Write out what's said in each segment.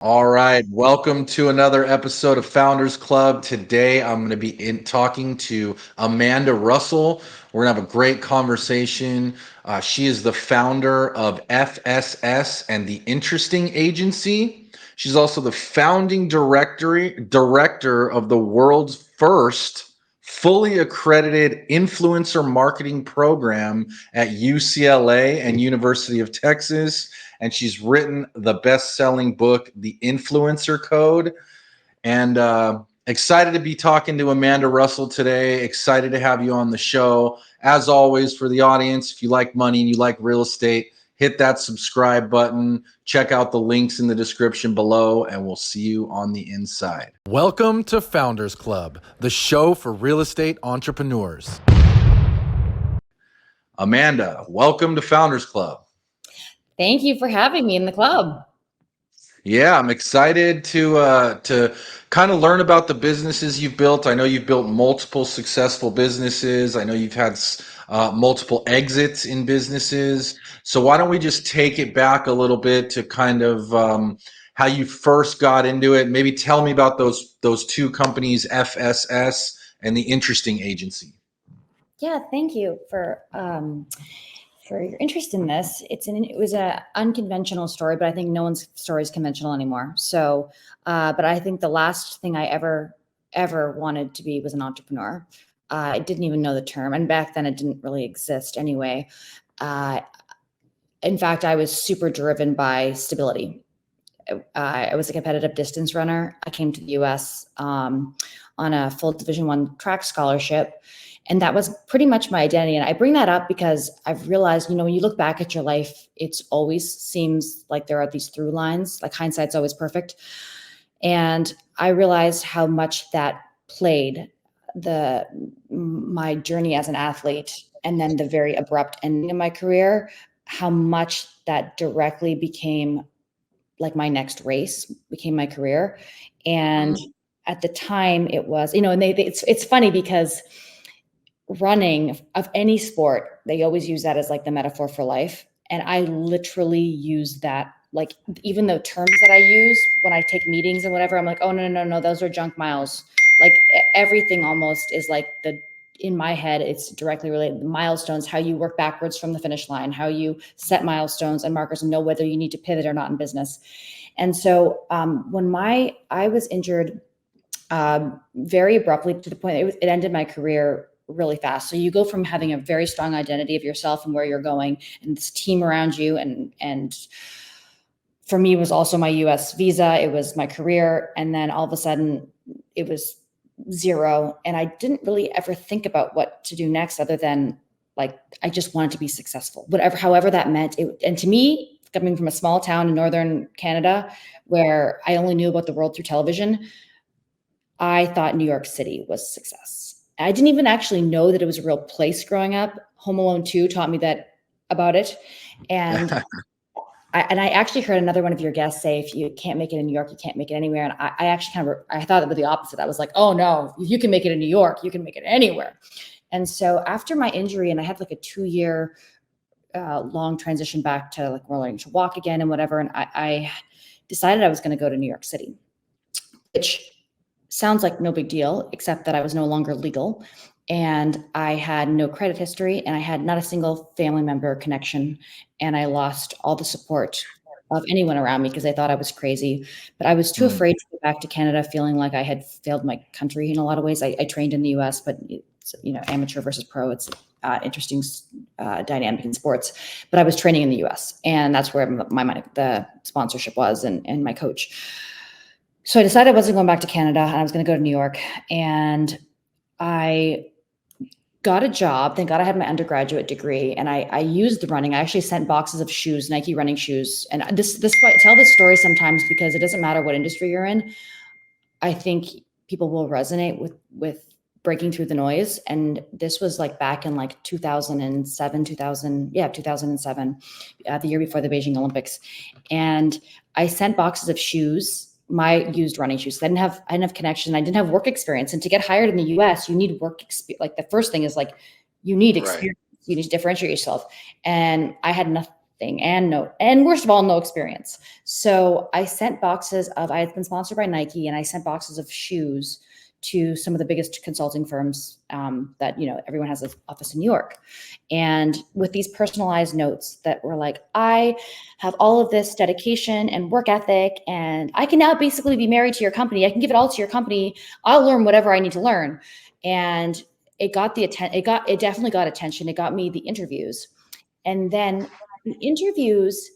All right, welcome to another episode of Founders Club. Today I'm going to be talking to Amanda Russell. We're going to have a great conversation. She is the founder of FSS and the Interesting Agency. She's also the founding director of the world's first fully accredited influencer marketing program at UCLA and University of Texas, and she's written the best-selling book, The Influencer Code. And excited to be talking to Amanda Russell today. Excited to have you on the show. As always, for the audience, if you like money and you like real estate, hit that subscribe button. Check out the links in the description below, and we'll see you on the inside. Welcome to Founders Club, the show for real estate entrepreneurs. Amanda, welcome to Founders Club. Thank you for having me in the club. Yeah, I'm excited to kind of learn about the businesses you've built. I know you've built multiple successful businesses. I know you've had multiple exits in businesses. So why don't we just take it back a little bit to kind of how you first got into it? Maybe tell me about those two companies, FSS and the Interesting Agency. Yeah, thank you for your interest in this. It was a unconventional story, but I think no one's story is conventional anymore. So, but I think the last thing I ever wanted to be was an entrepreneur. I didn't even know the term, and back then it didn't really exist anyway. In fact, I was super driven by stability. I was a competitive distance runner. I came to the U.S. On a full Division I track scholarship. And that was pretty much my identity. And I bring that up because I've realized, when you look back at your life, it's always seems like there are these through lines, like hindsight's always perfect. And I realized how much that played my journey as an athlete, and then the very abrupt ending of my career, how much that directly became like my next race, became my career. And at the time it was, and it's funny because running of any sport, they always use that as like the metaphor for life. And I literally use that, like, even the terms that I use when I take meetings and whatever, I'm like, oh, no, those are junk miles. Like everything almost is like in my head, it's directly related. The milestones, how you work backwards from the finish line, how you set milestones and markers and know whether you need to pivot or not in business. And so when I was injured very abruptly, to the point it ended my career really fast. So you go from having a very strong identity of yourself and where you're going and this team around you. And for me, it was also my US visa. It was my career. And then all of a sudden it was zero. And I didn't really ever think about what to do next, other than like, I just wanted to be successful, however that meant. And to me, coming from a small town in Northern Canada, where I only knew about the world through television, I thought New York City was success. I didn't even actually know that it was a real place growing up. Home Alone 2 taught me that about it. And I actually heard another one of your guests say, if you can't make it in New York, you can't make it anywhere. And I actually I thought it was the opposite. I was like, oh no, if you can make it in New York, you can make it anywhere. And so after my injury, and I had like a 2-year long transition back to like learning to walk again and whatever. And I decided I was going to go to New York City, which sounds like no big deal, except that I was no longer legal and I had no credit history and I had not a single family member connection. And I lost all the support of anyone around me because they thought I was crazy. But I was too afraid to go back to Canada, feeling like I had failed my country in a lot of ways. I trained in the US, but it's, amateur versus pro, it's interesting dynamic in sports. But I was training in the US, and that's where my money, the sponsorship was, and my coach. So I decided I wasn't going back to Canada, and I was going to go to New York. And I got a job. Thank God I had my undergraduate degree, and I used the running. I actually sent boxes of shoes, Nike running shoes. And this I tell this story sometimes because it doesn't matter what industry you're in. I think people will resonate with breaking through the noise. And this was like back in like 2007, the year before the Beijing Olympics. And I sent boxes of shoes, my used running shoes. I didn't have connection. I didn't have work experience. And to get hired in the US, you need work experience. Like the first thing is like, you need experience. Right. You need to differentiate yourself. And I had thing, and worst of all, no experience. So I sent boxes of, I had been sponsored by Nike, and I sent boxes of shoes to some of the biggest consulting firms that, everyone has an office in New York. And with these personalized notes that were like, I have all of this dedication and work ethic, and I can now basically be married to your company. I can give it all to your company. I'll learn whatever I need to learn. And it got the it definitely got attention. It got me the interviews. And then the interviews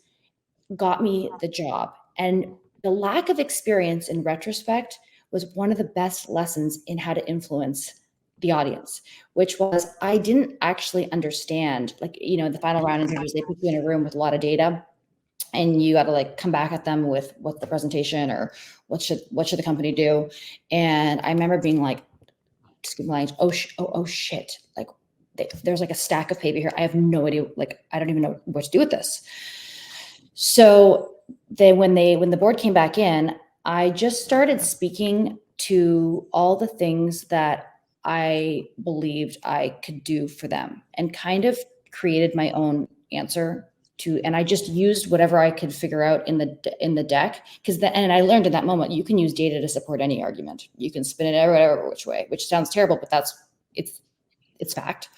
got me the job. And the lack of experience in retrospect was one of the best lessons in how to influence the audience, which was I didn't actually understand, like, the final round interviews, they put you in a room with a lot of data, and you got to like come back at them with what the presentation, or what should the company do. And I remember being like, oh shit, like there's like a stack of paper here. I have no idea, like I don't even know what to do with this. So when the board came back in, I just started speaking to all the things that I believed I could do for them, and kind of created my own answer to, and I just used whatever I could figure out in the deck, and I learned in that moment, you can use data to support any argument. You can spin it whatever which way, which sounds terrible, but it's fact.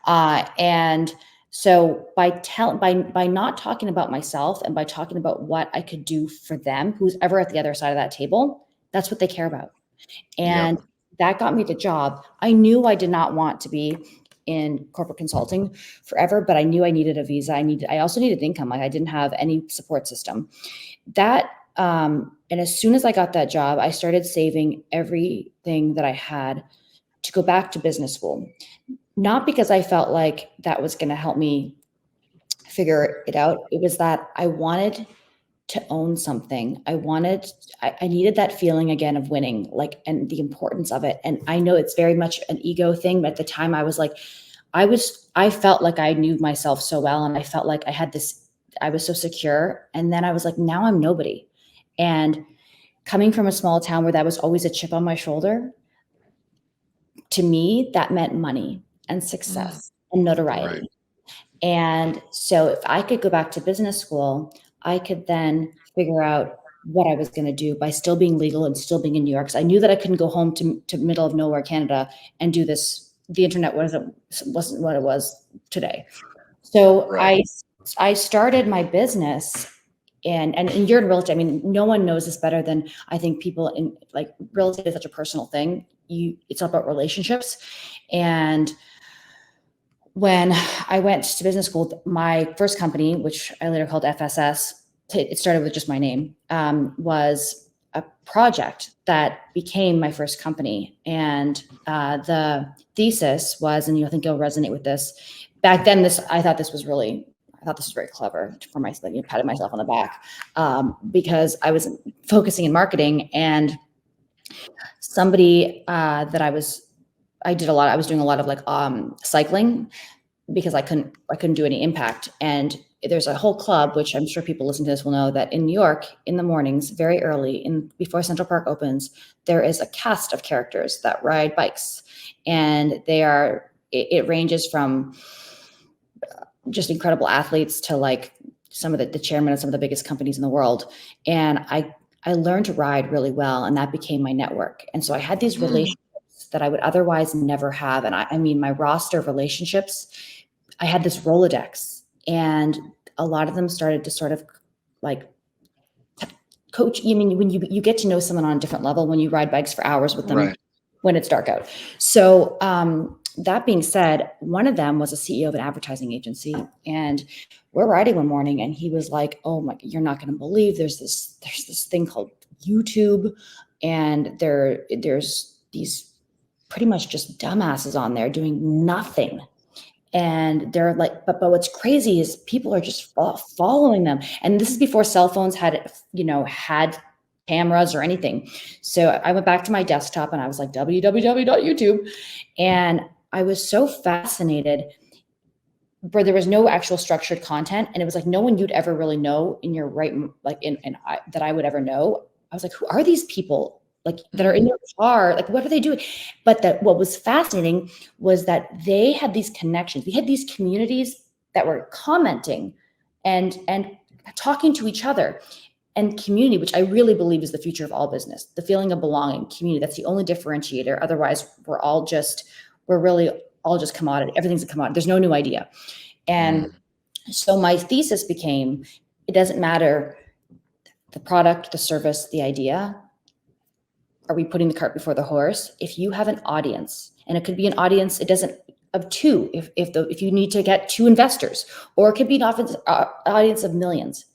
And so by not talking about myself, and by talking about what I could do for them, who's ever at the other side of that table, that's what they care about. And that got me the job. I knew I did not want to be in corporate consulting forever, but I knew I needed a visa. I also needed income. Like I didn't have any support system. And as soon as I got that job, I started saving everything that I had to go back to business school. Not because I felt like that was going to help me figure it out. It was that I wanted to own something. I needed that feeling again of winning, like, and the importance of it. And I know it's very much an ego thing, but at the time I was like, I felt like I knew myself so well. And I felt like I was so secure. And then I was like, now I'm nobody. And coming from a small town where that was always a chip on my shoulder, to me, that meant money and success and notoriety. Right. And so if I could go back to business school, I could then figure out what I was going to do by still being legal and still being in New York. So I knew that I couldn't go home to middle of nowhere, Canada, and do this. The internet wasn't what it was today. So Right. I started my business, and you're in real estate. I mean, no one knows this better than I think people in, like, real estate is such a personal thing. It's all about relationships. And when I went to business school, my first company, which I later called FSS, it started with just my name, was a project that became my first company. And the thesis was, and I think you'll resonate with this. Back then, I thought this was very clever for myself, patted myself on the back, because I was focusing in marketing, and somebody that I was doing a lot of like cycling, because I couldn't do any impact. And there's a whole club, which I'm sure people listening to this will know, that in New York in the mornings, very early, before Central Park opens, there is a cast of characters that ride bikes. And it ranges from just incredible athletes to like some of the chairman of some of the biggest companies in the world. And I learned to ride really well, and that became my network. And so I had these relationships that I would otherwise never have. And I mean, my roster of relationships, I had this Rolodex, and a lot of them started to sort of like coach. I mean, when you get to know someone on a different level when you ride bikes for hours with them, Right. when it's dark out. So that being said, one of them was a CEO of an advertising agency, and we're riding one morning, and he was like, "Oh my, you're not going to believe there's this thing called YouTube, and there's these pretty much just dumbasses on there doing nothing." And they're like, but what's crazy is people are just following them. And this is before cell phones had cameras or anything. So I went back to my desktop, and I was like, www.youtube. And I was so fascinated, where there was no actual structured content. And it was like no one you'd ever really know in your right, like that I would ever know. I was like, who are these people? Like, that are in your car, like, what are they doing? But what was fascinating was that they had these connections. We had these communities that were commenting and talking to each other. And community, which I really believe is the future of all business, the feeling of belonging, community. That's the only differentiator. Otherwise, we're really all just commodity. Everything's a commodity. There's no new idea. And so my thesis became, it doesn't matter the product, the service, the idea. Are we putting the cart before the horse? If you have an audience, and it could be an audience, it doesn't of two, if you need to get two investors, or it could be an audience of millions.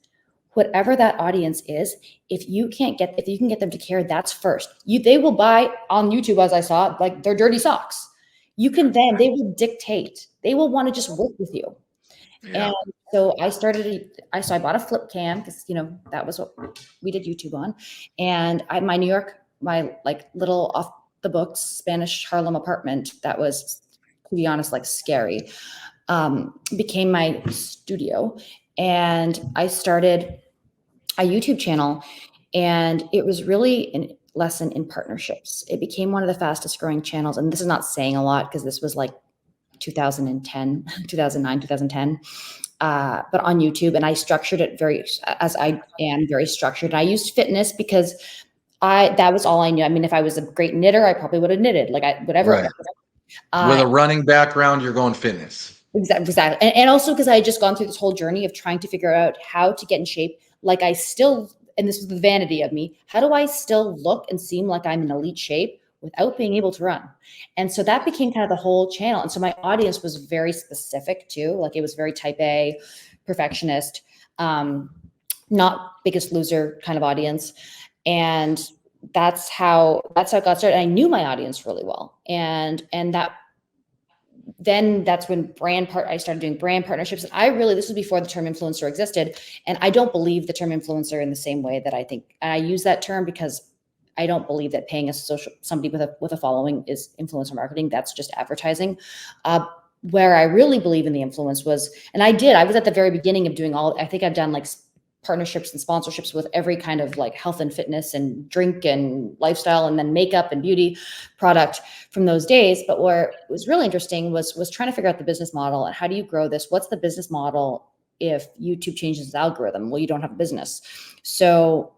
Whatever that audience is, if you can get them to care, that's first. They will buy on YouTube, as I saw, like their dirty socks. They will dictate. They will want to just work with you. Yeah. And so I bought a flip cam because, that was what we did YouTube on. And my New York, my like little off the books Spanish Harlem apartment, that was, to be honest, like scary, became my studio. And I started a YouTube channel, and it was really a lesson in partnerships. It became one of the fastest growing channels. And this is not saying a lot because this was like 2010, 2009, 2010, but on YouTube. And I structured it as I am very structured. I used fitness because that was all I knew. I mean, if I was a great knitter, I probably would have knitted, whatever. Right. With a running background, you're going fitness. Exactly. And also because I had just gone through this whole journey of trying to figure out how to get in shape. And this was the vanity of me, how do I still look and seem like I'm in elite shape without being able to run? And so that became kind of the whole channel. And so my audience was very specific too. Like it was very type A, perfectionist, not Biggest Loser kind of audience. And that's how it got started. And I knew my audience really well. And then that's when I started doing brand partnerships. And this was before the term influencer existed. And I don't believe the term influencer in the same way that I use that term, because I don't believe that paying somebody with a following is influencer marketing. That's just advertising. Where I really believe in the influence was, I was at the very beginning of doing I think I've done like partnerships and sponsorships with every kind of like health and fitness and drink and lifestyle, and then makeup and beauty product from those days. But where it was really interesting was trying to figure out the business model and how do you grow this? What's the business model if YouTube changes its algorithm? Well, you don't have a business. So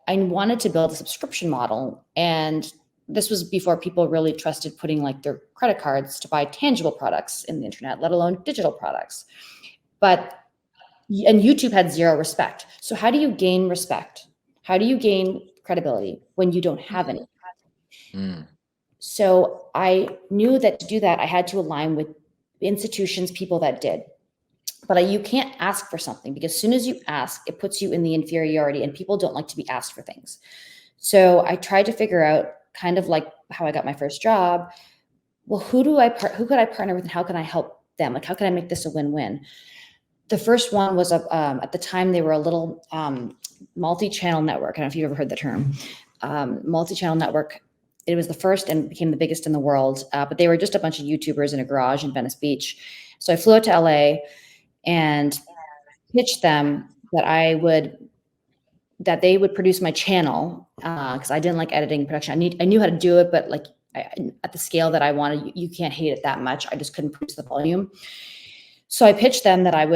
I wanted to build a subscription model. And this was before people really trusted putting like their credit cards to buy tangible products in the internet, let alone digital products. And YouTube had zero respect. So how do you gain respect? How do you gain credibility when you don't have any? So I knew that to do that, I had to align with institutions, people that did. But you can't ask for something, because as soon as you ask, it puts you in the inferiority, and people don't like to be asked for things. So I tried to figure out, kind of like how I got my first job. Well, who could I partner with, and how can I help them? Like, how can I make this a win-win? The first one was at the time they were a little multi-channel network. I don't know if you've ever heard the term multi-channel network. It was the first and became the biggest in the world, but they were just a bunch of YouTubers in a garage in Venice Beach. So I flew out to LA and pitched them that they would produce my channel, because I didn't like editing production. I knew how to do it, but like at the scale that I wanted, you can't hate it that much. I just couldn't produce the volume. So I pitched them that I've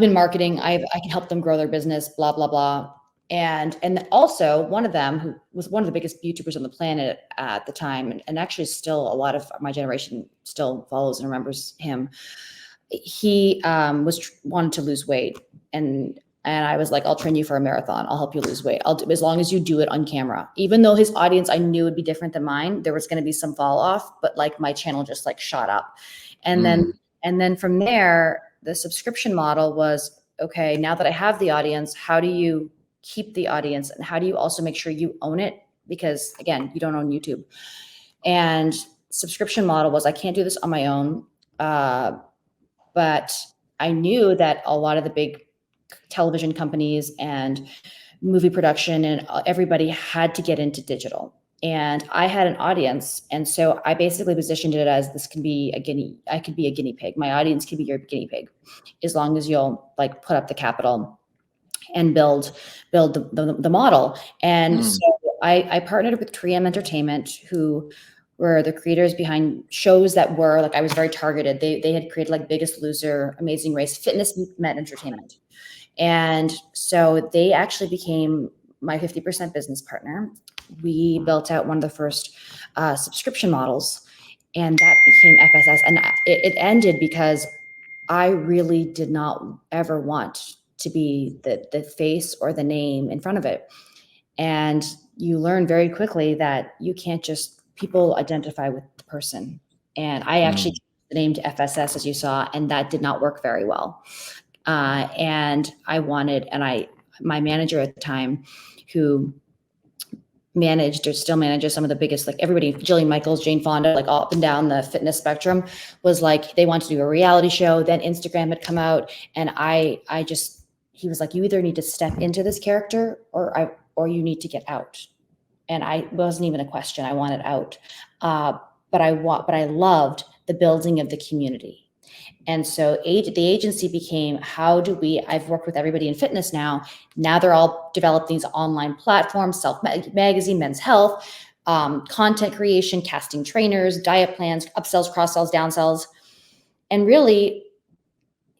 been marketing. I can help them grow their business, blah, blah, blah. And also one of them, who was one of the biggest YouTubers on the planet at the time, and actually still a lot of my generation still follows and remembers him. He wanted to lose weight, and I was like, I'll train you for a marathon. I'll help you lose weight. As long as you do it on camera. Even though his audience I knew would be different than mine, there was going to be some fall off, but like my channel just like shot up. And then from there, the subscription model was, okay, now that I have the audience, how do you keep the audience, and how do you also make sure you own it? Because again, you don't own YouTube. And subscription model was, I can't do this on my own. But I knew that a lot of the big television companies and movie production and everybody had to get into digital. And I had an audience. And so I basically positioned it as, I could be a guinea pig. My audience could be your guinea pig, as long as you'll like put up the capital and build the model. And so I partnered with 3M Entertainment, who were the creators behind shows that were like, I was very targeted. They had created like Biggest Loser, Amazing Race, fitness met entertainment. And so they actually became my 50% business partner. We built out one of the first subscription models, and that became FSS. And it ended because I really did not ever want to be the face or the name in front of it. And you learn very quickly that you can't just, people identify with the person. And I actually Mm. changed the name to FSS, as you saw, and that did not work very well. And I wanted, and my manager at the time, who managed or still manages some of the biggest, like everybody, Jillian Michaels, Jane Fonda, like all up and down the fitness spectrum, was like, they wanted to do a reality show. Then Instagram had come out, and I just, he was like, you either need to step into this character or you need to get out. And I wasn't even a question. I wanted out. But I loved the building of the community. And so the agency became, how do we, I've worked with everybody in fitness now. Now they're all developed these online platforms, Self Magazine, Men's Health, content creation, casting trainers, diet plans, upsells, cross sells, downsells. And really,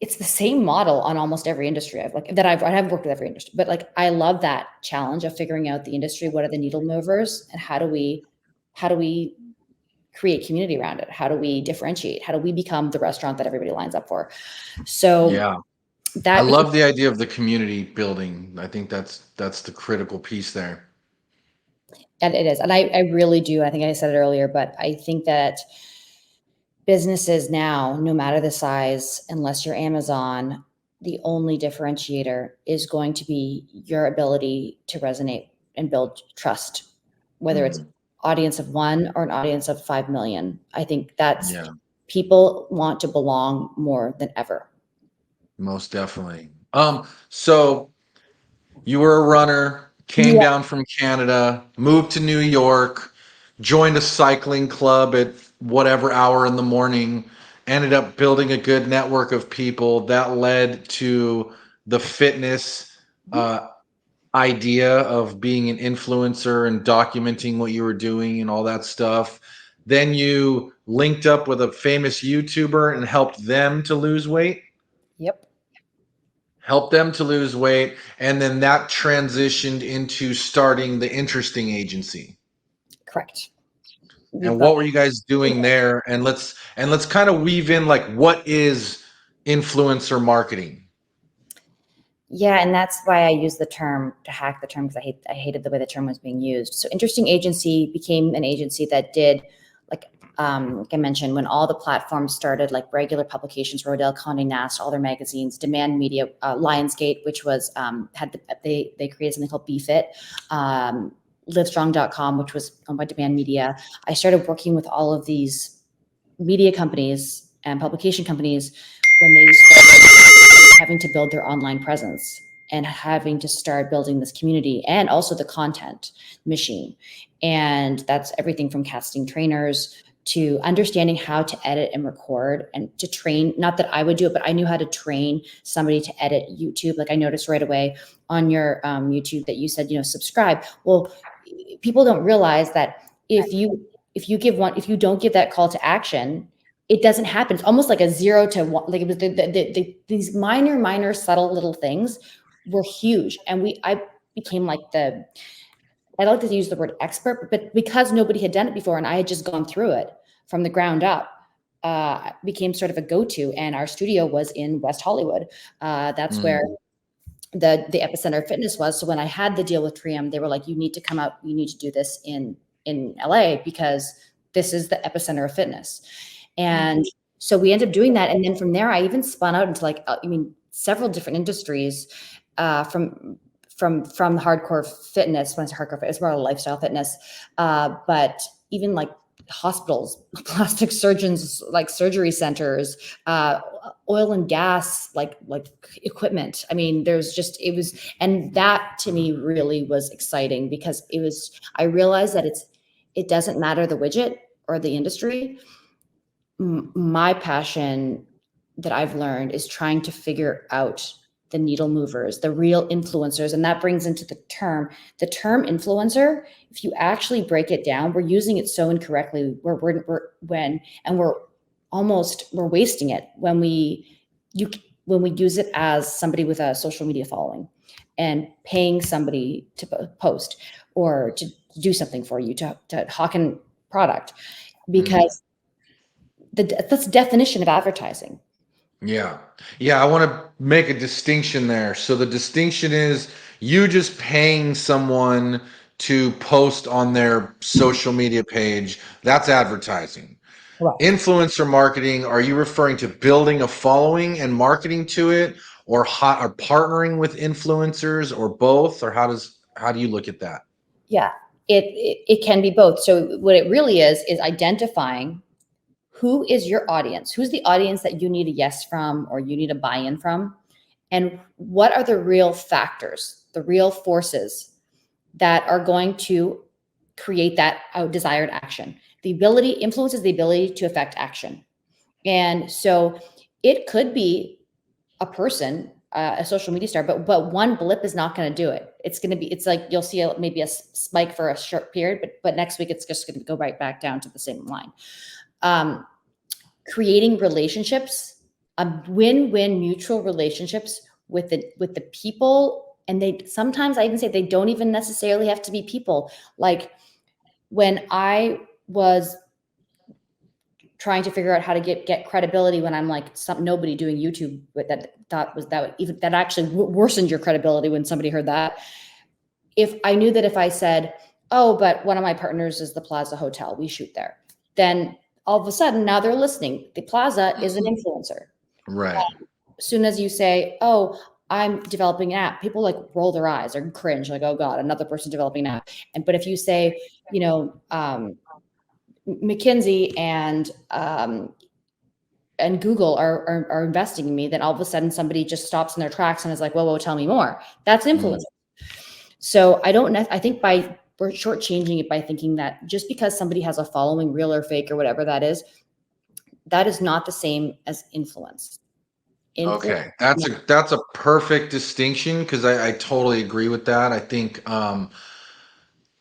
it's the same model on almost every industry I haven't worked with every industry, but like, I love that challenge of figuring out the industry. What are the needle movers, and how do we create community around it? How do we differentiate? How do we become the restaurant that everybody lines up for? So Yeah. I that became, love the idea of the community building. I think that's the critical piece there. and it is, and I really do. I think I said it earlier, but I think that businesses now, no matter the size, unless you're Amazon, the only differentiator is going to be your ability to resonate and build trust, whether it's Mm. audience of 1 or an audience of 5 million. I think that's, Yeah, people want to belong more than ever. most definitely. So you were a runner, came Yeah. down from Canada, moved to New York, joined a cycling club at whatever hour in the morning, ended up building a good network of people that led to the fitness uh, idea of being an influencer and documenting what you were doing and all that stuff. Then you linked up with a famous YouTuber and helped them to lose weight. Yep. Helped them to lose weight, and then that transitioned into starting the Interesting Agency. Correct. And We've got, what were you guys doing there? And let's kind of weave in like what is influencer marketing? yeah, and that's why I use the term, to hack the term, because I hated the way the term was being used. So Interesting Agency became an agency that did, like I mentioned, when all the platforms started, like regular publications, Rodale, Condé Nast, all their magazines, Demand Media, Lionsgate, which was they created something called BeFit, Livestrong.com, which was owned by Demand Media. I started working with all of these media companies and publication companies when they started having to build their online presence and having to start building this community and also the content machine. And that's everything from casting trainers to understanding how to edit and record and to train. Not that I would do it, but I knew how to train somebody to edit YouTube. Like I noticed right away on your YouTube that you said, subscribe. Well, people don't realize that if you don't give that call to action, it doesn't happen. It's almost like a 0 to 1. Like it was these minor, subtle little things were huge. And I became like I like to use the word expert, but because nobody had done it before and I had just gone through it from the ground up, became sort of a go-to. And our studio was in West Hollywood. That's where Mm, the epicenter of fitness was. So when I had the deal with 3M, they were like, you need to come out, you need to do this in LA because this is the epicenter of fitness. mm, And so we ended up doing that. And then from there, I even spun out into several different industries, from hardcore fitness. When I say hardcore fitness, more lifestyle fitness, but even like hospitals, plastic surgeons, like surgery centers, oil and gas, like equipment. I mean, and that to me really was exciting because I realized that it doesn't matter the widget or the industry. My passion that I've learned is trying to figure out the needle movers, the real influencers. And that brings into the term influencer. If you actually break it down, we're using it so incorrectly we're wasting it when we use it as somebody with a social media following and paying somebody to post or to do something for you, to hawk a product, because that's the definition of advertising. Yeah. Yeah. I want to make a distinction there. So the distinction is you just paying someone to post on their social media page. That's advertising. Correct. Influencer marketing, are you referring to building a following and marketing to it, or or partnering with influencers, or both? Or how do you look at that? Yeah, it can be both. So what it really is identifying who is your audience, who's the audience that you need a yes from or you need a buy-in from, and what are the real factors, the real forces that are going to create that desired action. Influence is the ability to affect action. And so it could be a person, a social media star, but one blip is not going to do it. It's like you'll see maybe a spike for a short period, but next week it's just going to go right back down to the same line. Creating relationships, win-win mutual relationships with the people. And sometimes I even say they don't even necessarily have to be people. Like when I was trying to figure out how to get credibility, when I'm like nobody doing YouTube, but that actually worsened your credibility when somebody heard that. If I knew that if I said, oh, but one of my partners is the Plaza Hotel, we shoot there, then all of a sudden now they're listening. The Plaza is an influencer. Right. As soon as you say, oh, I'm developing an app, people like roll their eyes or cringe, like, oh God, another person developing an app. But if you say, McKinsey and Google are investing in me, then all of a sudden somebody just stops in their tracks and is like, whoa, tell me more. That's influence. So I think we're shortchanging it by thinking that just because somebody has a following, real or fake or whatever that is not the same as influence. Okay, that's a perfect distinction, because I totally agree with that. I think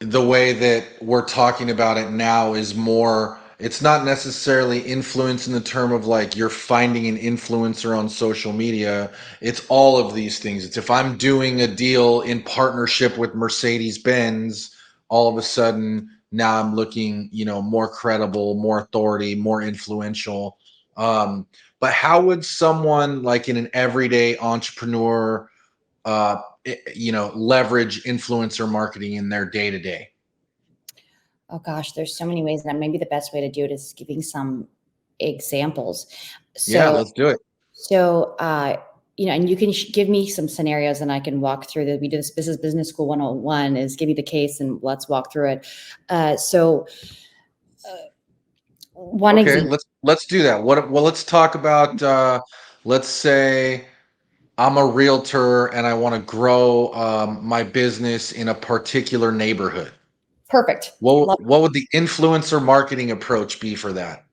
the way that we're talking about it now is more, it's not necessarily influence in the term of like you're finding an influencer on social media. It's all of these things. It's if I'm doing a deal in partnership with Mercedes Benz, all of a sudden now I'm looking, more credible, more authority, more influential. But how would someone like in an everyday entrepreneur leverage influencer marketing in their day to day? Oh gosh, there's so many ways, and maybe the best way to do it is giving some examples. Yeah, So, let's do it. And you can give me some scenarios, and I can walk through that. We do this is business school 101 is give me the case and let's walk through it. One Okay, example. let's do that. Well, let's talk about let's say I'm a realtor and I want to grow my business in a particular neighborhood. Perfect. What would the influencer marketing approach be for that?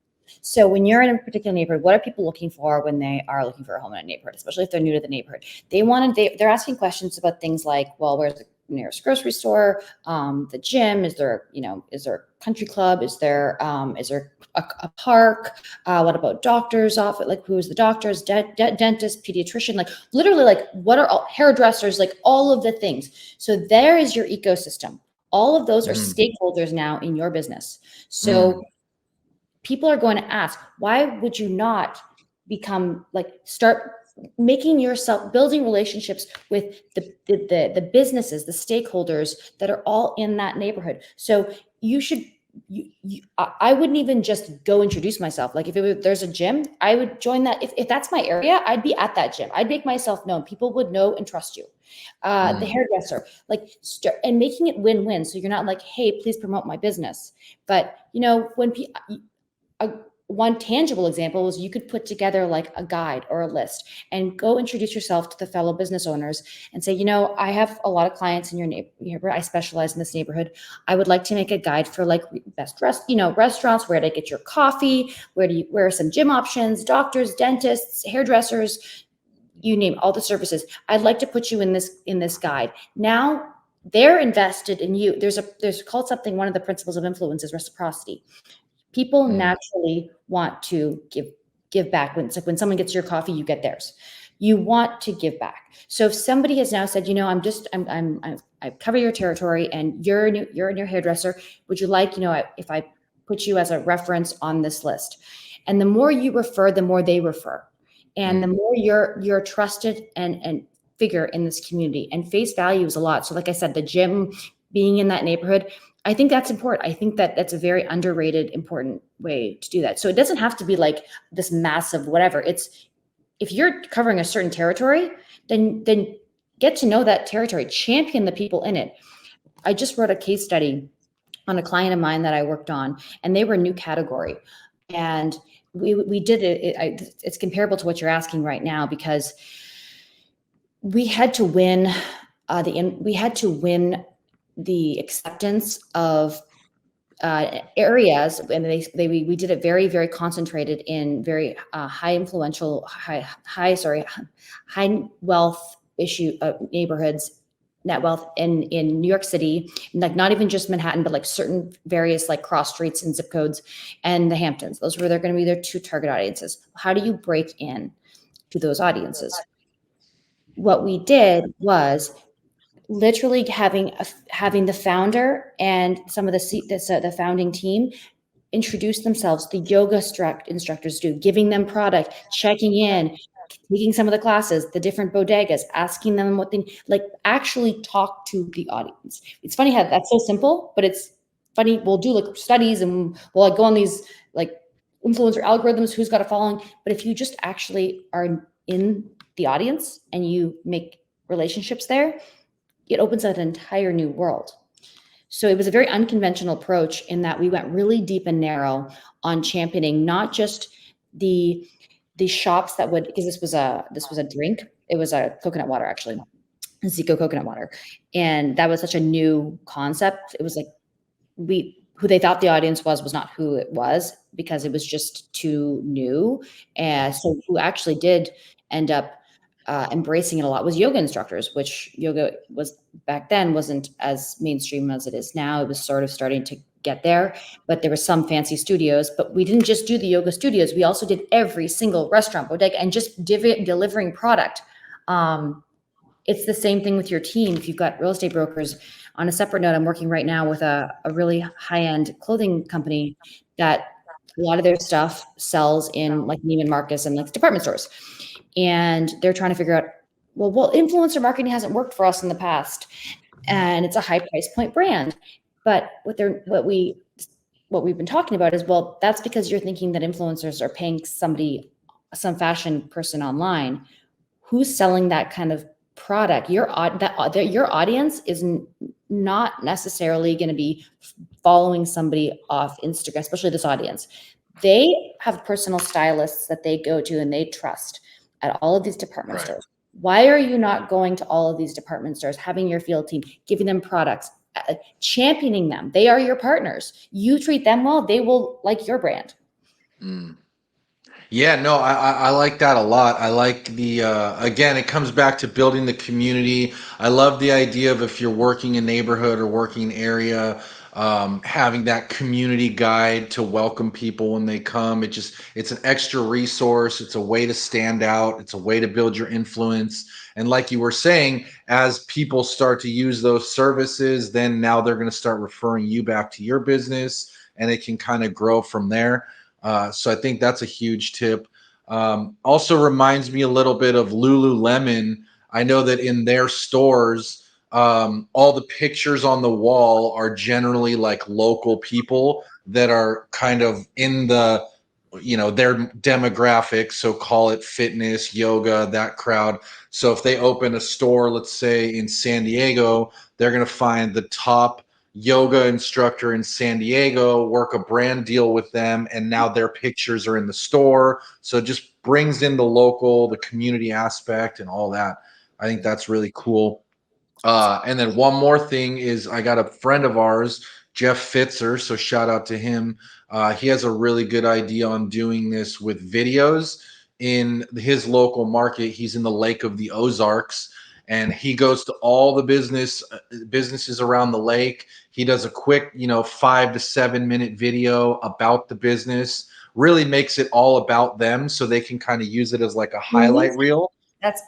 So when you're in a particular neighborhood, what are people looking for when they are looking for a home in a neighborhood, especially if they're new to the neighborhood? They're asking questions about things like, well, where's the nearest grocery store, the gym, is there a country club, is there a park, what about doctors office, like who's the doctors, dentist, pediatrician, like literally like what are all hairdressers, like all of the things. So there is your ecosystem. All of those are stakeholders now in your business. So people are going to ask, why would you not start making yourself, building relationships with the businesses, the stakeholders that are all in that neighborhood? So I wouldn't even just go introduce myself. Like if there's a gym, I would join that. If that's my area, I'd be at that gym. I'd make myself known. People would know and trust you. The hairdresser, and making it win-win. So you're not like, hey, please promote my business. But when one tangible example is you could put together like a guide or a list and go introduce yourself to the fellow business owners and say, I have a lot of clients in your neighborhood. I specialize in this neighborhood. I would like to make a guide for like best restaurants, where to get your coffee, where are some gym options, doctors, dentists, hairdressers. you name all the services. I'd like to put you in this guide. Now they're invested in you. There's called something, one of the principles of influence is reciprocity. People Mm, naturally want to give back. When it's like when someone gets your coffee, you get theirs. You want to give back. So if somebody has now said, I cover your territory and you're a new hairdresser, would you like, if I put you as a reference on this list? And the more you refer, the more they refer. And the mm, more you're trusted and figure in this community, and face value is a lot. So like I said, the gym, being in that neighborhood, I think that's important. I think that that's a very underrated, important way to do that. So it doesn't have to be like this massive whatever. It's, if you're covering a certain territory, then get to know that territory, champion the people in it. I just wrote a case study on a client of mine that I worked on, and they were a new category. And we did it's comparable to what you're asking right now, because we had to win we had to win the acceptance of areas, and we did it very, very concentrated in very high influential, high wealth issue neighborhoods, net wealth in New York City, like not even just Manhattan, but like certain various like cross streets and zip codes, and the Hamptons. Those were, they're going to be their two target audiences. How do you break in to those audiences? What we did was literally having the founder and some of the founding team introduce themselves. The yoga instructors do, giving them product, checking in, taking some of the classes, the different bodegas, asking them what they like, actually talk to the audience. It's funny how that's so simple, but it's funny. We'll do like studies and we'll like go on these like influencer algorithms, who's got a following. But if you just actually are in the audience and you make relationships there, it opens up an entire new world. So it was a very unconventional approach in that we went really deep and narrow on championing not just the shops that would, because this was a drink. It was a coconut water, actually, Zico coconut water. And that was such a new concept. It was like, who they thought the audience was not who it was, because it was just too new. And so who actually did end up embracing it a lot was yoga instructors, which yoga was back then wasn't as mainstream as it is now. It was sort of starting to get there, but there were some fancy studios. But we didn't just do the yoga studios. We also did every single restaurant, bodega, and just delivering product. It's the same thing with your team. If you've got real estate brokers, on a separate note, I'm working right now with a really high-end clothing company that a lot of their stuff sells in like Neiman Marcus and like department stores. And they're trying to figure out, well, influencer marketing hasn't worked for us in the past. And it's a high price point brand. But what we've been talking about is, well, that's because you're thinking that influencers are paying somebody, some fashion person online. Who's selling that kind of product? Your audience is not necessarily going to be following somebody off Instagram, especially this audience. They have personal stylists that they go to and they trust at all of these department right. stores. Why are you not going to all of these department stores, having your field team, giving them products, championing them? They are your partners. You treat them well, they will like your brand. Mm. Yeah, no, I like that a lot. I like the again, it comes back to building the community. I love the idea of, if you're working in neighborhood or working area, having that community guide to welcome people when they come. It's an extra resource. It's a way to stand out. It's a way to build your influence. And like you were saying, as people start to use those services, then now they're going to start referring you back to your business, and it can kind of grow from there. So I think that's a huge tip. Also reminds me a little bit of Lululemon. I know that in their stores, all the pictures on the wall are generally like local people that are kind of in the, their demographic. So call it fitness, yoga, that crowd. So if they open a store, let's say in San Diego, they're going to find the top yoga instructor in San Diego, work a brand deal with them, and now their pictures are in the store. So it just brings in the community aspect and all that. I think that's really cool. And then one more thing is, I got a friend of ours, Jeff Fitzer. So shout out to him. He has a really good idea on doing this with videos in his local market. He's in the Lake of the Ozarks, and he goes to all the businesses around the lake. He does a quick, 5 to 7 minute video about the business. Really makes it all about them, so they can kind of use it as like a Mhm. highlight reel. That's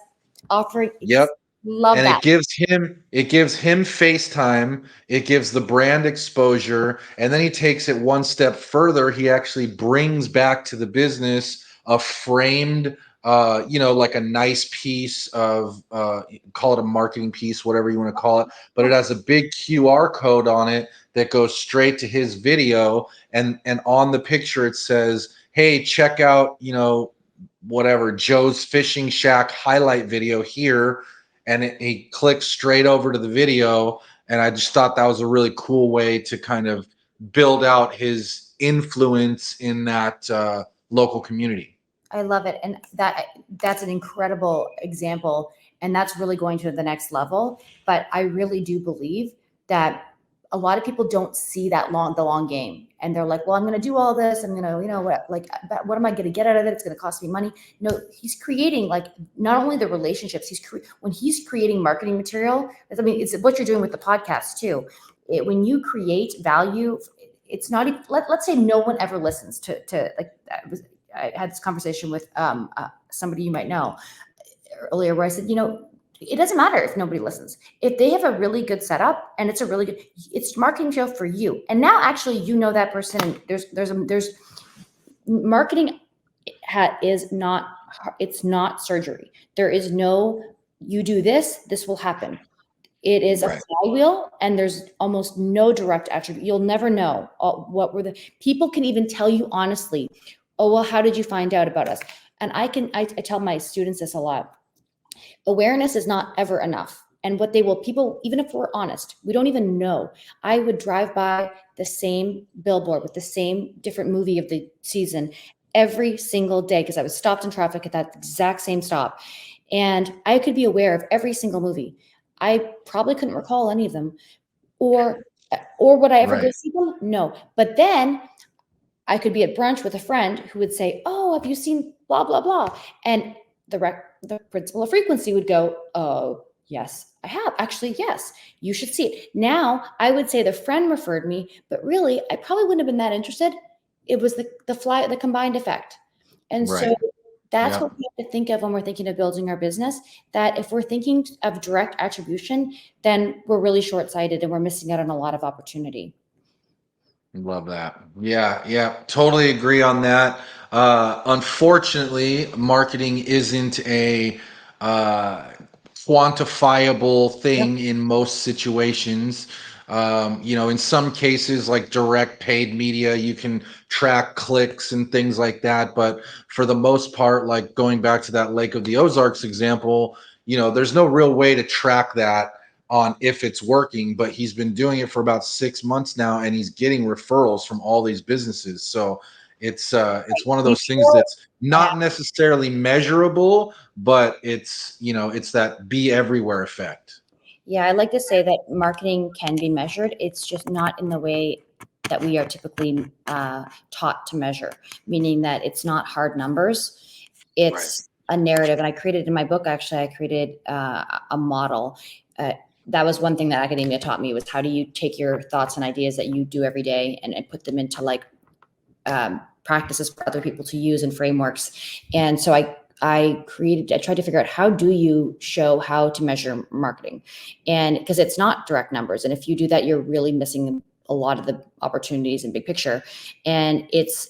offering. Yep. Love And that. it gives him FaceTime, it gives the brand exposure, and then he takes it one step further. He actually brings back to the business a framed, like a nice piece of, call it a marketing piece, whatever you want to call it, but it has a big QR code on it that goes straight to his video, and on the picture it says, hey, check out, whatever, Joe's Fishing Shack highlight video here, and he clicks straight over to the video. And I just thought that was a really cool way to kind of build out his influence in that local community. I love it. And that's an incredible example. And that's really going to the next level. But I really do believe that a lot of people don't see the long game. And they're like, well, I'm going to do all this. I'm going to, what am I going to get out of it? It's going to cost me money. No, he's creating like not only the relationships, when he's creating marketing material. I mean, it's what you're doing with the podcast too. When you create value, it's not even, let's say no one ever listens to like, I had this conversation with somebody you might know earlier where I said, it doesn't matter if nobody listens. If they have a really good setup and it's marketing show for you. And now actually, that person, there's marketing is not, it's not surgery. There is no, you do this will happen. It is a Right. flywheel, and there's almost no direct attribute. You'll never know what were the people can even tell you honestly. Oh, well, how did you find out about us? And I tell my students this a lot. Awareness is not ever enough. And what people, even if we're honest, we don't even know. I would drive by the same billboard with the same different movie of the season every single day because I was stopped in traffic at that exact same stop. And I could be aware of every single movie. I probably couldn't recall any of them. Or would I ever go Right. see them? No. But then I could be at brunch with a friend who would say, oh, have you seen blah, blah, blah? And the principle of frequency would go, oh, yes, I have. Actually, yes, you should see it. Now, I would say the friend referred me, but really, I probably wouldn't have been that interested. It was the combined effect. And so Right. that's Yeah. what we have to think of when we're thinking of building our business, that if we're thinking of direct attribution, then we're really short-sighted and we're missing out on a lot of opportunity. Love that. Yeah, yeah, totally agree on that. Unfortunately, marketing isn't a uh, quantifiable Yep. thing in most situations. In some cases, like direct paid media, you can track clicks and things like that. But for the most part, like going back to that Lake of the Ozarks example, there's no real way to track that on if it's working, but he's been doing it for about 6 months now, and he's getting referrals from all these businesses. So it's one of You those things show that's not necessarily measurable, but it's that be everywhere effect. Yeah, I like to say that marketing can be measured. It's just not in the way that we are typically taught to measure, meaning that it's not hard numbers. Right. It's a narrative. And I created in my book, actually, I created a model. That was one thing that academia taught me was how do you take your thoughts and ideas that you do every day and put them into like practices for other people to use and frameworks. And so I tried to figure out how do you show how to measure marketing, and because it's not direct numbers. And if you do that, you're really missing a lot of the opportunities in big picture. And it's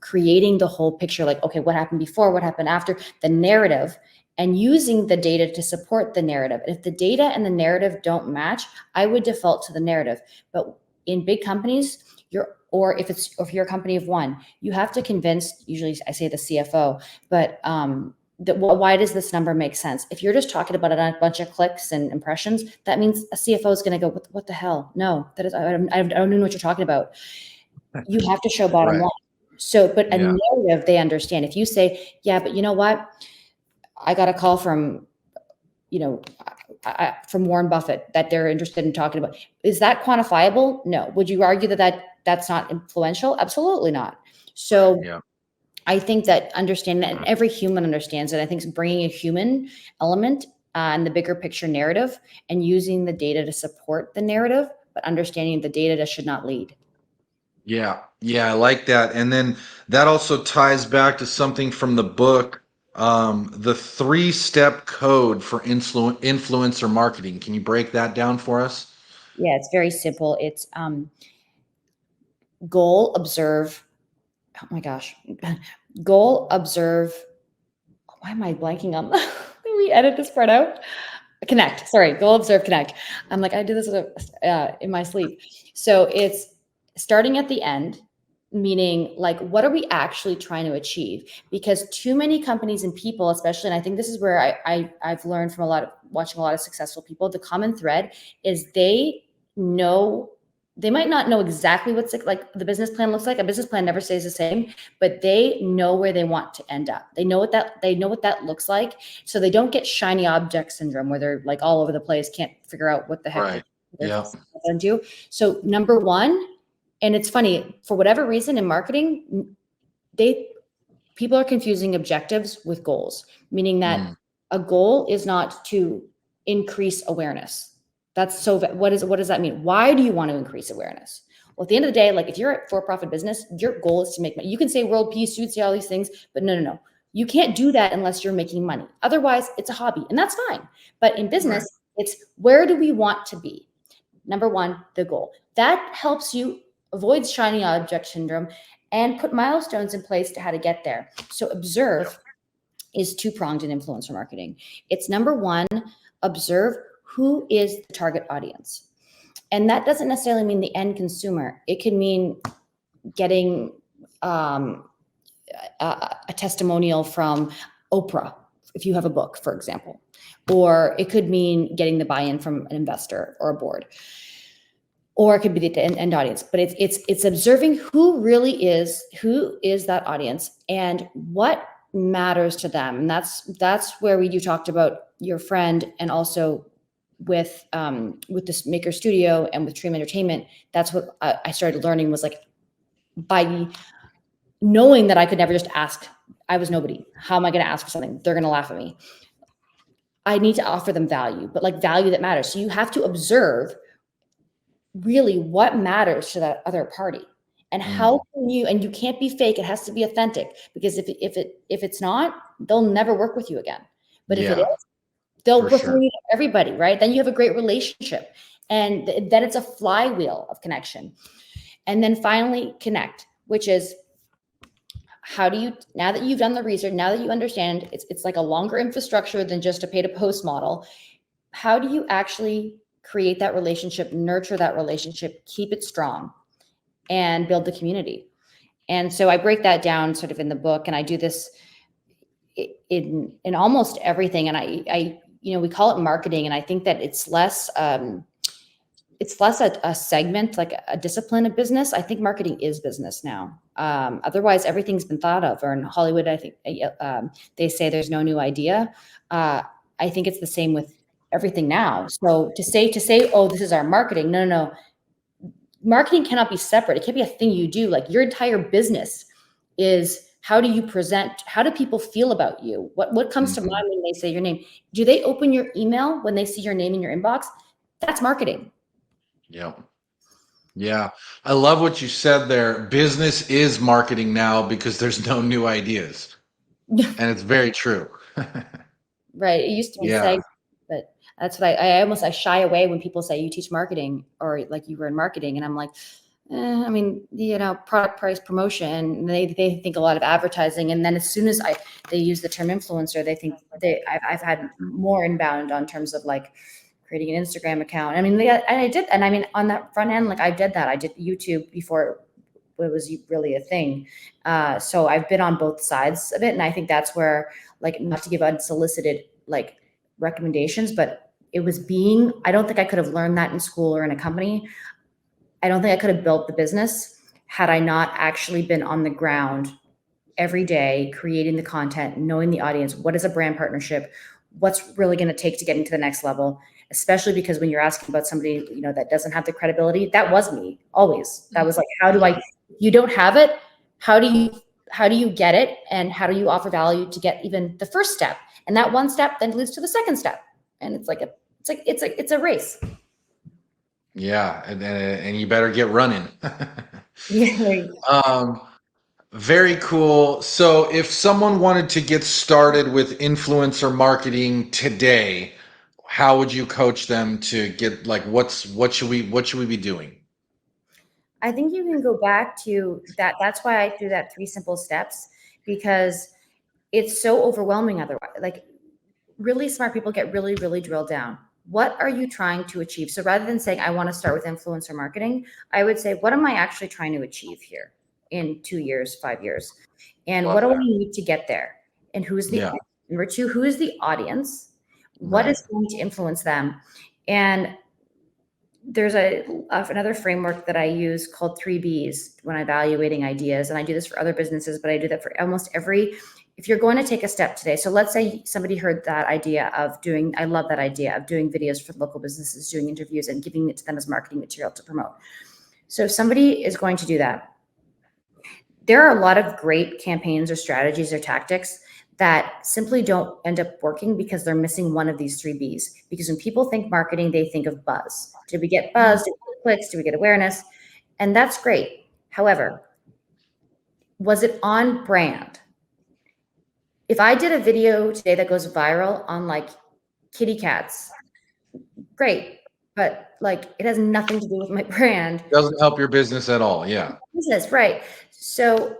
creating the whole picture, like, okay, what happened before, what happened after, the narrative, and using the data to support the narrative. And if the data and the narrative don't match, I would default to the narrative. But in big companies, if you're a company of one, you have to convince, usually I say the CFO, but why does this number make sense? If you're just talking about it on a bunch of clicks and impressions, that means a CFO is going to go, what the hell? No, that is, I don't even know what you're talking about. You have to show bottom Right. line. So, but a Yeah. narrative, they understand. If you say, yeah, but you know what? I got a call from, from Warren Buffett that they're interested in talking about. Is that quantifiable? No. Would you argue that that's not influential? Absolutely not. So Yeah. I think that understanding that, and every human understands it. I think bringing a human element and the bigger picture narrative, and using the data to support the narrative, but understanding the data should not lead. Yeah, yeah, I like that. And then that also ties back to something from the book, the three-step code for influencer marketing. Can you break that down for us? Yeah, it's very simple. It's goal, observe. Oh my gosh, goal, observe. Why am I blanking on? Can we edit this part out? Connect. Sorry, goal, observe, connect. I'm like, I do this in my sleep. So it's starting at the end, meaning like, what are we actually trying to achieve? Because too many companies and people, especially, and I think this is where I've learned from watching a lot of successful people, the common thread is know they might not know exactly what's like the business plan looks like. A business plan never stays the same, but they know where they want to end up. They know what that looks like. So they don't get shiny object syndrome where they're like all over the place, can't figure out what the heck Right. they're Yeah. going to do. So number one, and it's funny, for whatever reason in marketing, people are confusing objectives with goals, meaning that Mm. a goal is not to increase awareness. That's so what does that mean? Why do you want to increase awareness? Well, at the end of the day, like if you're a for-profit business, your goal is to make money. You can say world peace, you can say all these things, but no. You can't do that unless you're making money. Otherwise, it's a hobby, and that's fine. But in business, Right. it's where do we want to be? Number one, the goal. That helps you avoid shiny object syndrome and put milestones in place to how to get there. So observe is two-pronged in influencer marketing. It's number one, observe who is the target audience. And that doesn't necessarily mean the end consumer. It could mean getting a testimonial from Oprah, if you have a book, for example. Or it could mean getting the buy-in from an investor or a board. Or it could be the end audience, but it's observing who is that audience and what matters to them. And that's where you talked about your friend, and also with this maker studio and with Dream Entertainment. That's what I started learning, was like, by knowing that I could never just ask. I was nobody. How am I going to ask for something? They're going to laugh at me. I need to offer them value, but like value that matters. So you have to observe really what matters to that other party, and how can you, and you can't be fake. It has to be authentic, because if it's not, they'll never work with you again. But if it Yeah, is, they'll for refer sure. you to everybody, right? Then you have a great relationship, and then it's a flywheel of connection. And then finally, connect, which is, how do you, now that you've done the research, now that you understand, it's like a longer infrastructure than just a pay to post model. How do you actually create that relationship, nurture that relationship, keep it strong, and build the community? And so I break that down sort of in the book, and I do this in almost everything. And I we call it marketing, and I think that it's less a segment, like a discipline of business. I think marketing is business now. Otherwise, everything's been thought of. Or in Hollywood, I think they say there's no new idea. I think it's the same with everything now. So to say, oh, this is our marketing. No. Marketing cannot be separate. It can't be a thing you do. Like, your entire business is, how do you present? How do people feel about you? What comes to mind when they say your name? Do they open your email when they see your name in your inbox? That's marketing. Yeah. Yeah. I love what you said there. Business is marketing now because there's no new ideas. And it's very true. Right. It used to be Yeah. segment, but that's what I shy away when people say you teach marketing, or like you were in marketing. And I'm like, I mean, product, price, promotion. They think a lot of advertising. And then as soon as they use the term influencer, they think I've had more inbound on terms of like creating an Instagram account. I mean, and I mean, on that front end, like I did that. I did YouTube before it was really a thing. So I've been on both sides of it. And I think that's where, like, not to give unsolicited like recommendations, but I don't think I could have learned that in school or in a company. I don't think I could have built the business had I not actually been on the ground every day, creating the content, knowing the audience, what is a brand partnership, what's really going to take to get into the next level. Especially because when you're asking about somebody, that doesn't have the credibility, that was me always. That was like, Yeah. you don't have it. How do you how do you get it, and how do you offer value to get even the first step? And that one step then leads to the second step, and it's a race. Yeah, and you better get running. Yeah. um, Very cool. So, if someone wanted to get started with influencer marketing today, how would you coach them to get like what should we be doing? I think you can go back to that. That's why I do that 3 simple steps, because it's so overwhelming otherwise. Like, really smart people get really, really drilled down. What are you trying to achieve? So rather than saying, I want to start with influencer marketing, I would say, what am I actually trying to achieve here in 2 years, 5 years? And what Love do I that. need to get there? And Yeah, number two, who is the audience? What right. is going to influence them? And there's another framework that I use called 3 Bs when evaluating ideas. And I do this for other businesses, but I do that for almost every, if you're going to take a step today. So let's say somebody heard that idea of doing, I love that idea of doing videos for local businesses, doing interviews and giving it to them as marketing material to promote. So if somebody is going to do that, there are a lot of great campaigns or strategies or tactics that simply don't end up working because they're missing one of these 3 Bs. Because when people think marketing, they think of buzz. Did we get buzz? Did we get clicks? Did we get awareness? And that's great. However, was it on brand? If I did a video today that goes viral on like kitty cats, great. But like, it has nothing to do with my brand. Doesn't help your business at all. Yeah. Business, right? So,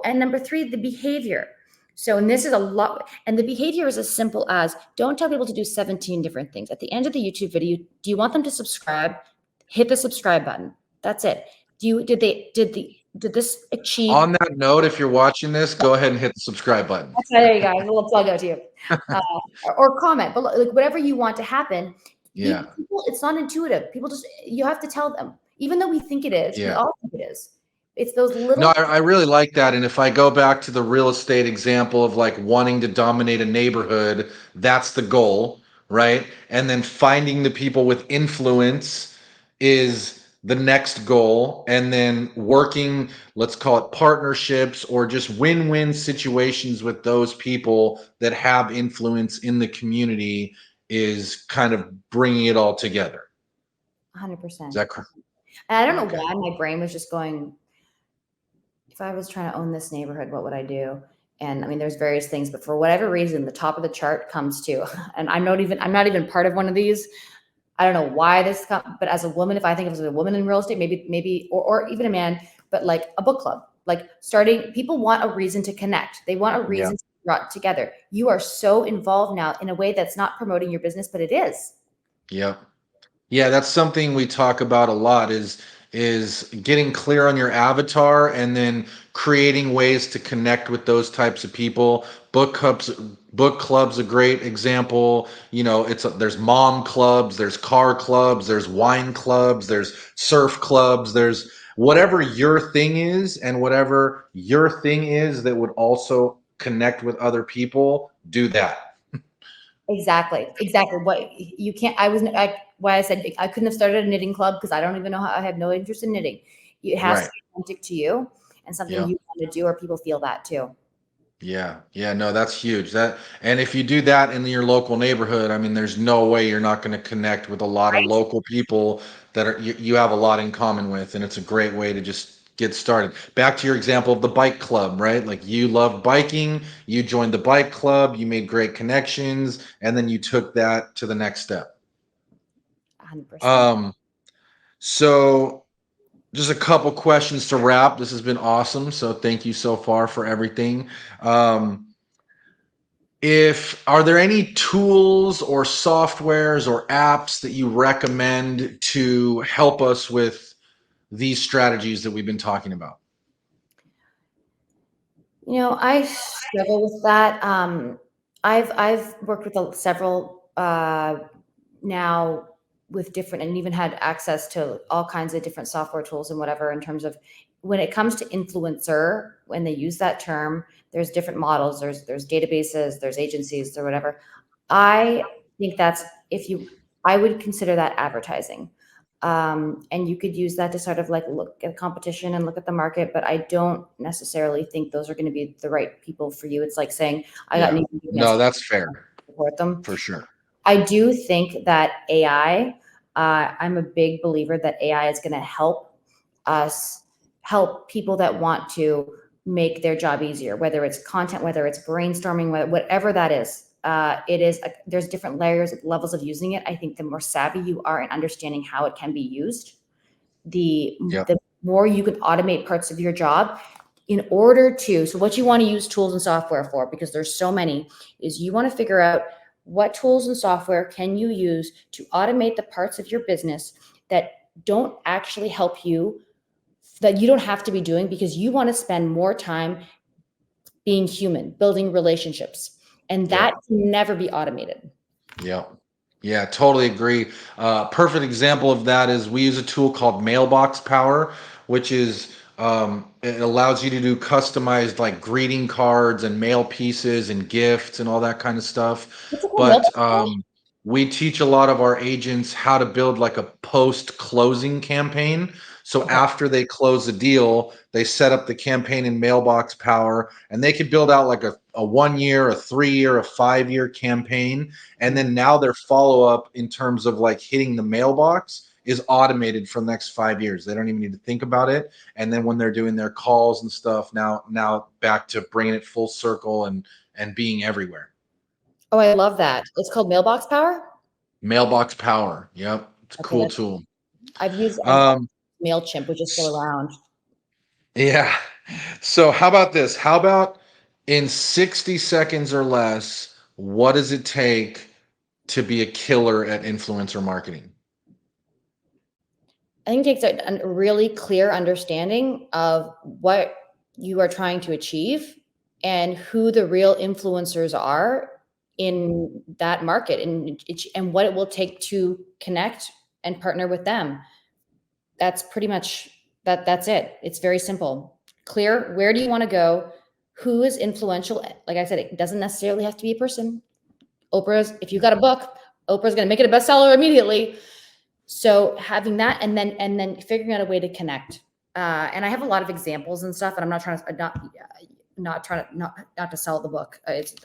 and number three, the behavior. So, and this is a lot, and the behavior is as simple as, don't tell people to do 17 different things. At the end of the YouTube video, do you want them to subscribe? Hit the subscribe button. That's it. Did this achieve? On that note, if you're watching this, go ahead and hit the subscribe button. There you go. A little plug out to you. Or comment, but like whatever you want to happen. Yeah. People, it's not intuitive. People just, you have to tell them, even though we think it is, we Yeah. all think it is. It's those No, little. I really like that. And if I go back to the real estate example of like wanting to dominate a neighborhood, that's the goal, right? And then finding the people with influence is the next goal. And then working, let's call it partnerships or just win win situations with those people that have influence in the community is kind of bringing it all together. 100%. Is that correct? And I don't know Okay. why my brain was just going, if I was trying to own this neighborhood, what would I do? And I mean, there's various things, but for whatever reason, the top of the chart comes to, and I'm not even part of one of these. I don't know why this come, but as a woman, if I think of as a woman in real estate, maybe, or even a man, but like a book club, like starting, people want a reason to connect. They want a Yeah. reason to be brought together. You are so involved now in a way that's not promoting your business, but it is. Yep. Yeah, that's something we talk about a lot is getting clear on your avatar and then creating ways to connect with those types of people. Book clubs a great example. You know, there's mom clubs, there's car clubs, there's wine clubs, there's surf clubs, there's whatever your thing is and whatever your thing is that would also connect with other people, do that. Exactly. Exactly. What you can't, why I said I couldn't have started a knitting club because I don't even know how, I have no interest in knitting. It has to Right. be authentic to you and something Yeah. you want to do, or people feel that too. Yeah, yeah, no, that's huge. And if you do that in your local neighborhood, I mean, there's no way you're not going to connect with a lot of Right? local people that you have a lot in common with, and it's a great way to just get started. Back to your example of the bike club, right? Like you love biking, you joined the bike club, you made great connections, and then you took that to the next step. 100%. Um, so just a couple questions to wrap. This has been awesome. So thank you so far for everything. Um, If are there any tools or softwares or apps that you recommend to help us with these strategies that we've been talking about? I struggle with that. I've worked with several now with different, and even had access to all kinds of different software tools and whatever, in terms of when it comes to influencer, when they use that term, there's different models, there's databases, there's agencies or whatever. I think that's, if you, I would consider that advertising. And you could use that to sort of like look at competition and look at the market, but I don't necessarily think those are going to be the right people for you. It's like saying I got Yeah. news No, against that's fair support them. for sure. I do think that AI, I'm a big believer that AI is going to help us, help people that want to make their job easier, whether it's content, whether it's brainstorming, whatever that is. There's different layers, levels of using it. I think the more savvy you are in understanding how it can be used, Yep. the more you can automate parts of your job in order to. So what you want to use tools and software for, because there's so many, is you want to figure out what tools and software can you use to automate the parts of your business that don't actually help you, that you don't have to be doing, because you want to spend more time being human, building relationships, and that Yep. can never be automated. Yep. Yeah, totally agree. Perfect example of that is we use a tool called Mailbox Power, which is it allows you to do customized like greeting cards and mail pieces and gifts and all that kind of stuff. What's it called? But Mailbox? we teach a lot of our agents how to build like a post closing campaign. So Okay. after they close the deal, they set up the campaign in Mailbox Power and they could build out like a 1 year, a 3 year, a 5 year campaign. And then now their follow up in terms of like hitting the mailbox is automated for the next 5 years. They don't even need to think about it. And then when they're doing their calls and stuff, now back to bringing it full circle and being everywhere. Oh, I love that. It's called Mailbox Power. Mailbox Power. Yep, it's a Okay, cool tool. I've Um, Mailchimp, which is still around. yeah. So how about this? How about in 60 seconds or less, what does it take to be a killer at influencer marketing? I think it takes a really clear understanding of what you are trying to achieve and who the real influencers are in that market, and what it will take to connect and partner with them. That's pretty much that's it. It's very simple. Clear, where do you want to go? Who is influential? Like I said, it doesn't necessarily have to be a person. Oprah's, if you got a book, Oprah's going to make it a bestseller immediately. So having that, and then figuring out a way to connect. And I have a lot of examples and stuff, and I'm not trying to not trying to not to sell the book. It's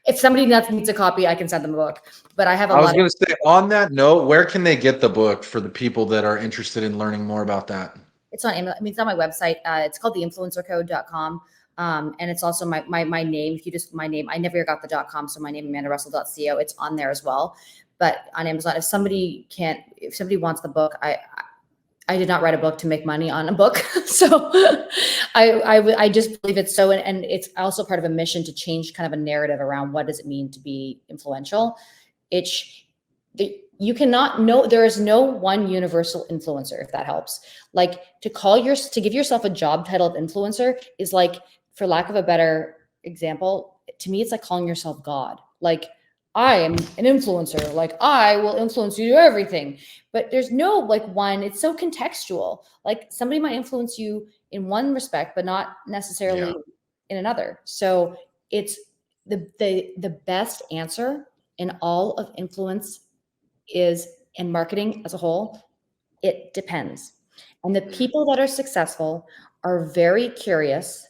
if somebody needs a copy, I can send them a book. But I have a I was lot of. going to say, on that note, where can they get the book for the people that are interested in learning more about that? It's on Amazon. I mean, it's on my website. It's called theinfluencercode.com. And it's also my name. If you just my name, I never got the .com, so my name amandarussell.co. It's on there as well. But on Amazon, if somebody wants the book, I did not write a book to make money on a book. So I just believe it's so, and it's also part of a mission to change kind of a narrative around what does it mean to be influential. It's you cannot know, there is no one universal influencer, if that helps. Like to give yourself a job title of influencer is like, for lack of a better example, to me, it's like calling yourself God. Like, I am an influencer. Like, I will influence you to everything. But there's no like one, it's so contextual. Like somebody might influence you in one respect, but not necessarily Yeah. in another. So it's the best answer in all of influence is in marketing as a whole, it depends. And the people that are successful are very curious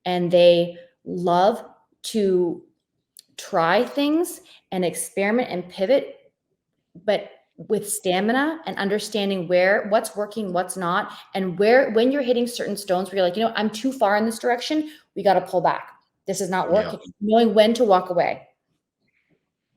and they love to try things and experiment and pivot, but with stamina and understanding what's working, what's not, and when you're hitting certain stones where you're like, I'm too far in this direction, we got to pull back. This is not Yeah. working. Knowing when to walk away.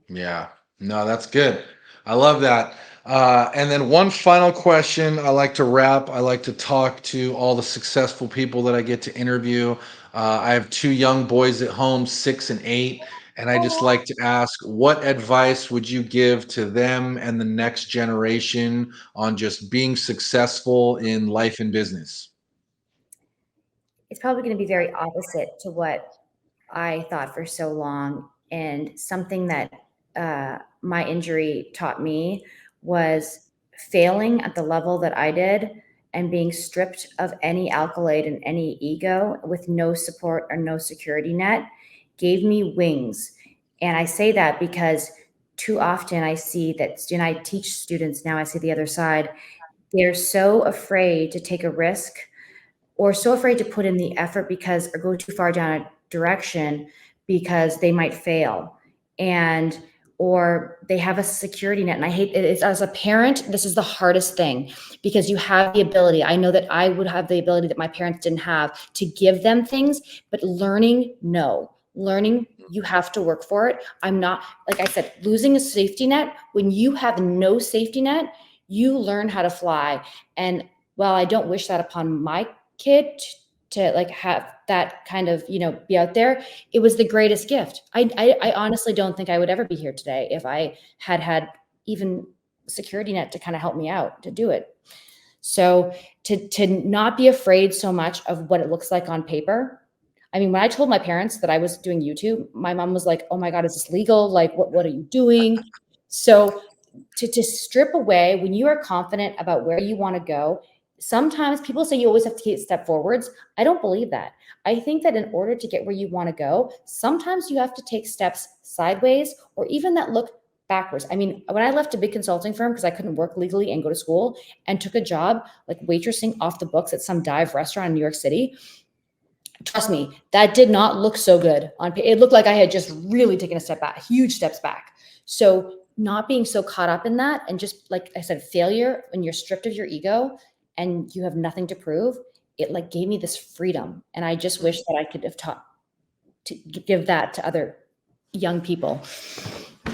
Yeah. No, that's good. I love that. And then one final question. I like to wrap. I like to talk to all the successful people that I get to interview. I have two young boys at home, 6 and 8. And I just like to ask, what advice would you give to them and the next generation on just being successful in life and business? It's probably going to be very opposite to what I thought for so long. And something that my injury taught me was failing at the level that I did and being stripped of any accolade and any ego with no support or no security net gave me wings. And I say that because too often I see that I teach students now, I see the other side. They're so afraid to take a risk or so afraid to put in the effort because or go too far down a direction because they might fail. And or they have a security net. And I hate it. It's, as a parent, this is the hardest thing because you have the ability. I know that I would have the ability that my parents didn't have to give them things, but learning, no. Learning, you have to work for it. I'm not, like I said, losing a safety net. When you have no safety net, you learn how to fly. And while I don't wish that upon my kid to like have that kind of be out there, it was the greatest gift. I honestly don't think I would ever be here today if I had had even security net to kind of help me out to do it. So to not be afraid so much of what it looks like on paper. I mean, when I told my parents that I was doing YouTube, my mom was like, "Oh my God, is this legal? Like, what are you doing?" So to strip away when you are confident about where you want to go. Sometimes people say you always have to take step forwards. I don't believe that. I think that in order to get where you want to go, sometimes you have to take steps sideways or even that look backwards. I mean, when I left a big consulting firm because I couldn't work legally and go to school and took a job like waitressing off the books at some dive restaurant in New York City, trust me, that did not look so good on it. Looked like I had just really taken a step back, huge steps back. So not being so caught up in that and just like I said, failure when you're stripped of your ego and you have nothing to prove, it like gave me this freedom. And I just wish that I could have taught to give that to other young people.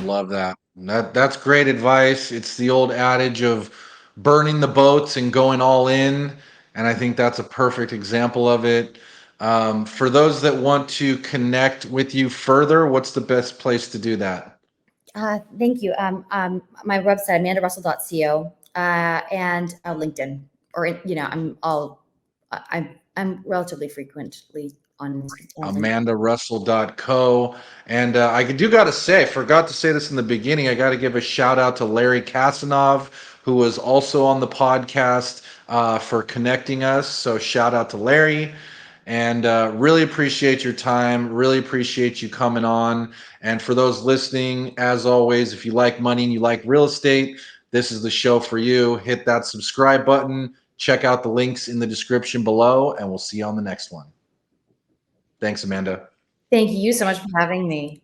Love that. That's great advice. It's the old adage of burning the boats and going all in, and I think that's a perfect example of it. For those that want to connect with you further, what's the best place to do that? Thank you. My website, amandarussell.co, and LinkedIn, or I'm relatively frequently on LinkedIn. amandarussell.co. And I do got to say, I forgot to say this in the beginning. I got to give a shout out to Larry Kasanov, who was also on the podcast for connecting us. So shout out to Larry. And really appreciate your time. Really appreciate you coming on. And for those listening, as always, if you like money and you like real estate, this is the show for you. Hit that subscribe button. Check out the links in the description below, and we'll see you on the next one. Thanks, Amanda. Thank you so much for having me.